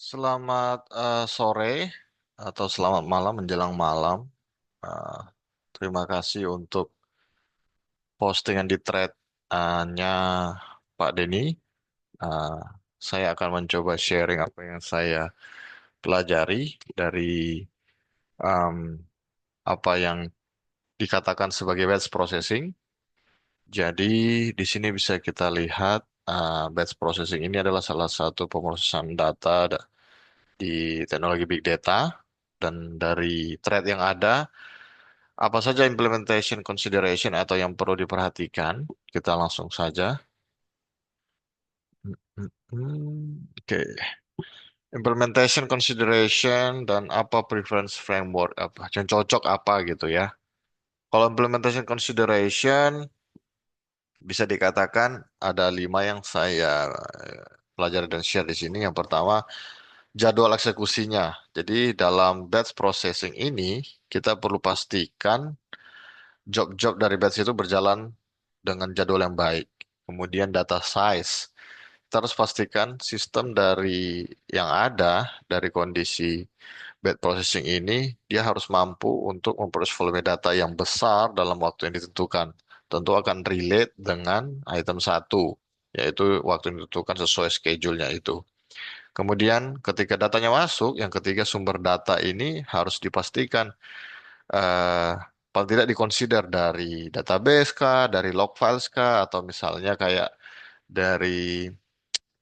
Selamat sore atau selamat malam menjelang malam. Eh, Terima kasih untuk postingan di thread-nya Pak Denny. Eh, saya akan mencoba sharing apa yang saya pelajari dari em, apa yang dikatakan sebagai batch processing. Jadi di sini bisa kita lihat batch processing ini adalah salah satu pemrosesan data di teknologi big data dan dari thread yang ada. Apa saja implementation consideration atau yang perlu diperhatikan? Kita langsung saja. Oke. Implementation consideration dan apa preference framework apa yang cocok apa gitu ya. Kalau implementation consideration bisa dikatakan ada 5 yang saya pelajari dan share di sini. Yang pertama, jadwal eksekusinya. Jadi dalam batch processing ini kita perlu pastikan job-job dari batch itu berjalan dengan jadwal yang baik. Kemudian data size. Kita harus pastikan sistem dari yang ada dari kondisi batch processing ini, dia harus mampu untuk memproses volume data yang besar dalam waktu yang ditentukan. Tentu akan relate dengan item satu, yaitu waktu yang ditentukan sesuai schedule-nya itu. Kemudian ketika datanya masuk, yang ketiga sumber data ini harus dipastikan eh, paling tidak dikonsider dari database kah, dari log files kah, atau misalnya kayak dari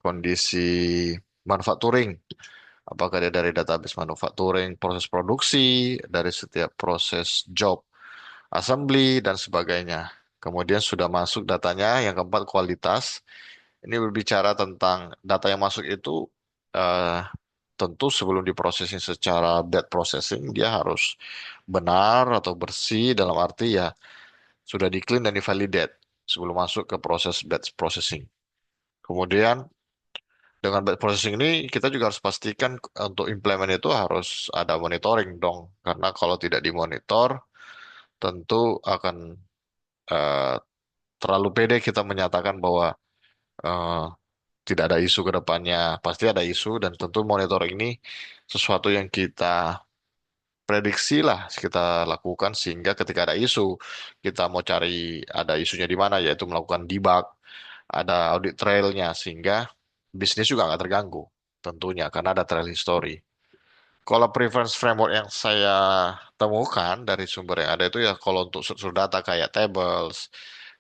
kondisi manufacturing. Apakah dia dari database manufacturing, proses produksi, dari setiap proses job, assembly, dan sebagainya. Kemudian sudah masuk datanya. Yang keempat, kualitas. Ini berbicara tentang data yang masuk itu eh, tentu sebelum diprosesing secara batch processing, dia harus benar atau bersih dalam arti ya sudah di clean dan divalidate sebelum masuk ke proses batch processing. Kemudian dengan batch processing ini kita juga harus pastikan untuk implement itu harus ada monitoring dong, karena kalau tidak dimonitor tentu akan eh, terlalu pede kita menyatakan bahwa eh, tidak ada isu ke depannya. Pasti ada isu dan tentu monitoring ini sesuatu yang kita prediksi lah kita lakukan sehingga ketika ada isu kita mau cari ada isunya di mana yaitu melakukan debug, ada audit trailnya sehingga bisnis juga nggak terganggu tentunya karena ada trail history. Kalau preference framework yang saya temukan dari sumber yang ada itu ya kalau untuk struktur data kayak tables,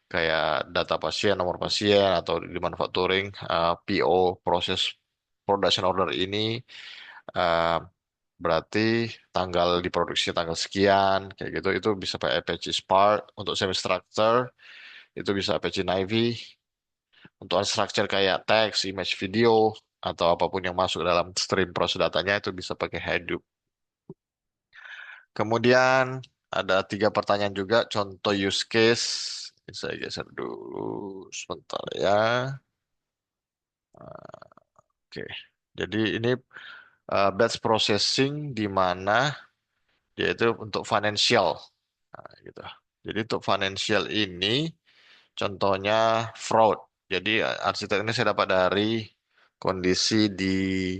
kayak data pasien, nomor pasien atau di manufacturing, PO, proses production order ini eh, berarti tanggal diproduksi tanggal sekian kayak gitu itu bisa pakai Apache Spark. Untuk semi structure itu bisa Apache Navy. Untuk unstructured kayak teks, image, video atau apapun yang masuk dalam stream proses datanya itu bisa pakai Hadoop. Kemudian ada 3 pertanyaan juga contoh use case. Ini saya geser dulu sebentar ya. Oke. Jadi ini batch processing di mana dia itu untuk financial. Nah, gitu. Jadi untuk financial ini contohnya fraud. Jadi arsitek ini saya dapat dari kondisi di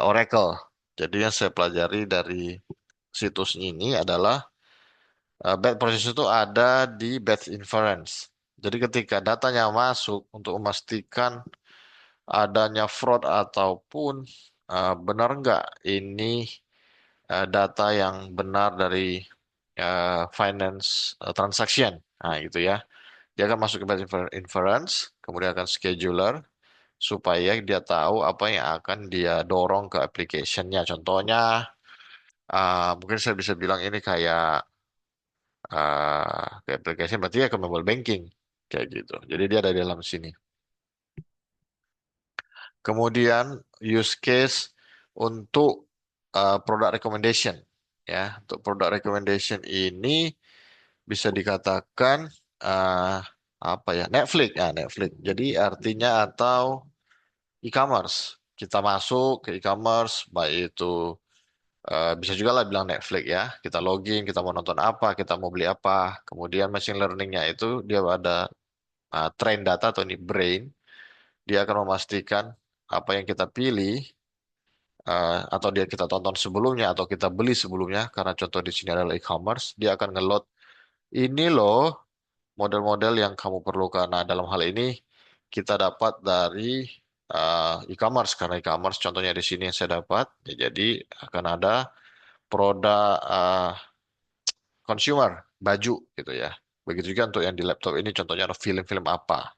Oracle. Jadi yang saya pelajari dari situs ini adalah batch process itu ada di batch inference. Jadi ketika datanya masuk untuk memastikan adanya fraud ataupun benar nggak ini data yang benar dari finance transaction. Nah, gitu ya. Dia akan masuk ke batch inference, kemudian akan scheduler supaya dia tahu apa yang akan dia dorong ke application-nya. Contohnya, mungkin saya bisa bilang ini ke application berarti ya ke mobile banking kayak gitu. Jadi dia ada di dalam sini. Kemudian use case untuk product recommendation ya. Untuk product recommendation ini bisa dikatakan uh, apa ya Netflix ya Netflix. Jadi artinya atau e-commerce. Kita masuk ke e-commerce baik itu bisa juga lah bilang Netflix ya. Kita login, kita mau nonton apa, kita mau beli apa. Kemudian machine learning-nya itu dia ada train data atau ini brain. Dia akan memastikan apa yang kita pilih atau dia kita tonton sebelumnya atau kita beli sebelumnya, karena contoh di sini adalah e-commerce, dia akan nge-load ini loh model-model yang kamu perlukan. Nah, dalam hal ini kita dapat dari e-commerce, karena e-commerce contohnya di sini yang saya dapat. Ya, jadi akan ada produk consumer, baju gitu ya. Begitu juga untuk yang di laptop ini contohnya ada film-film apa.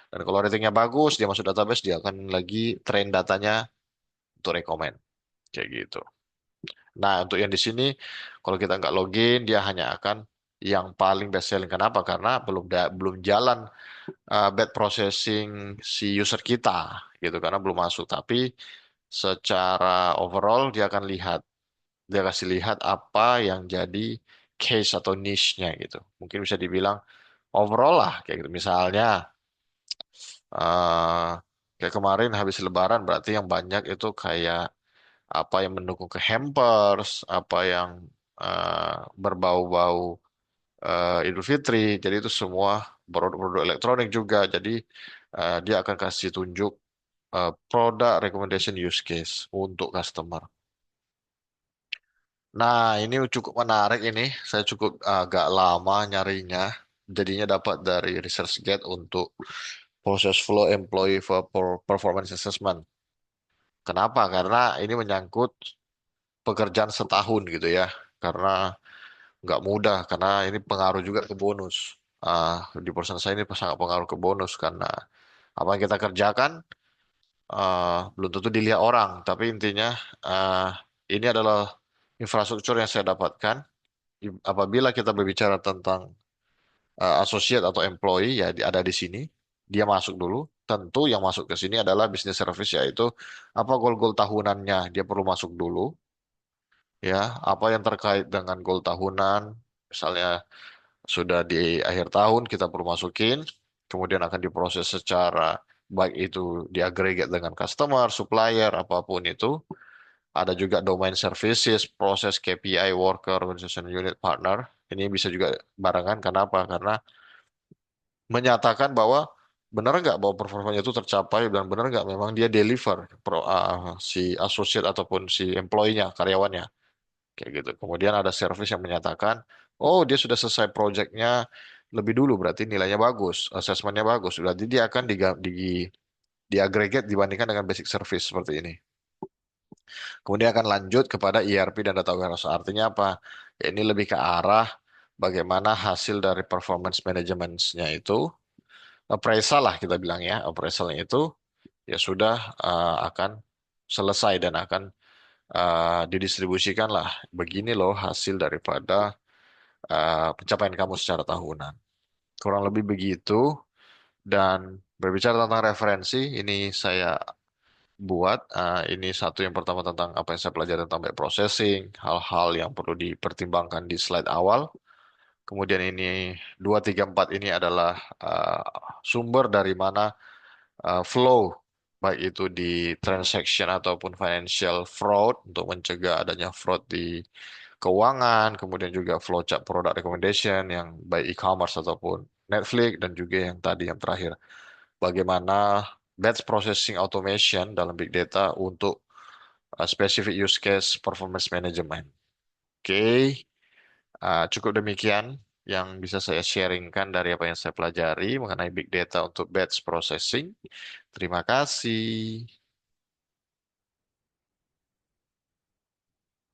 Dan kalau ratingnya bagus, dia masuk database, dia akan lagi train datanya untuk rekomend. Kayak gitu. Nah, untuk yang di sini, kalau kita nggak login, dia hanya akan yang paling best selling. Kenapa? Karena belum jalan bad processing si user kita, gitu. Karena belum masuk. Tapi secara overall, dia akan lihat. Dia kasih lihat apa yang jadi case atau niche-nya gitu. Mungkin bisa dibilang overall lah, kayak gitu. Misalnya, eh kayak kemarin habis Lebaran, berarti yang banyak itu kayak apa yang mendukung ke hampers, apa yang eh, berbau-bau Idul Fitri. Jadi itu semua produk-produk elektronik juga. Jadi dia akan kasih tunjuk produk recommendation use case untuk customer. Nah, ini cukup menarik ini. Saya cukup agak lama nyarinya. Jadinya dapat dari ResearchGate untuk proses flow employee for performance assessment. Kenapa? Karena ini menyangkut pekerjaan setahun gitu ya. Karena nggak mudah, karena ini pengaruh juga ke bonus. Di perusahaan saya ini sangat pengaruh ke bonus karena apa yang kita kerjakan belum tentu dilihat orang, tapi intinya uh, ini adalah infrastruktur yang saya dapatkan. Apabila kita berbicara tentang associate atau employee, ya ada di sini. Dia masuk dulu. Tentu yang masuk ke sini adalah business service, yaitu apa goal-goal tahunannya. Dia perlu masuk dulu, ya. Apa yang terkait dengan goal tahunan, misalnya sudah di akhir tahun kita perlu masukin, kemudian akan diproses secara baik itu diagregat dengan customer, supplier, apapun itu. Ada juga domain services, proses KPI, worker, organization unit partner. Ini bisa juga barengan, kenapa? Karena menyatakan bahwa benar nggak bahwa performanya itu tercapai dan benar nggak memang dia deliver si associate ataupun si employee-nya, karyawannya. Kayak gitu. Kemudian ada service yang menyatakan, oh dia sudah selesai projectnya lebih dulu, berarti nilainya bagus, assessmentnya bagus. Berarti dia akan di aggregate dibandingkan dengan basic service seperti ini. Kemudian akan lanjut kepada ERP dan data warehouse. Artinya apa? Ya, ini lebih ke arah bagaimana hasil dari performance managementnya itu, appraisal lah kita bilang ya, appraisalnya itu ya sudah akan selesai dan akan didistribusikan lah. Begini loh hasil daripada pencapaian kamu secara tahunan. Kurang lebih begitu. Dan berbicara tentang referensi, ini saya buat. Ini satu yang pertama tentang apa yang saya pelajari tentang back processing, hal-hal yang perlu dipertimbangkan di slide awal. Kemudian ini 2, 3, 4 ini adalah uh, sumber dari mana flow, baik itu di transaction ataupun financial fraud untuk mencegah adanya fraud di keuangan, kemudian juga flowchart product recommendation yang baik e-commerce ataupun Netflix, dan juga yang tadi yang terakhir bagaimana batch processing automation dalam big data untuk specific use case performance management. Oke, cukup demikian yang bisa saya sharingkan dari apa yang saya pelajari mengenai big data untuk batch processing. Terima kasih.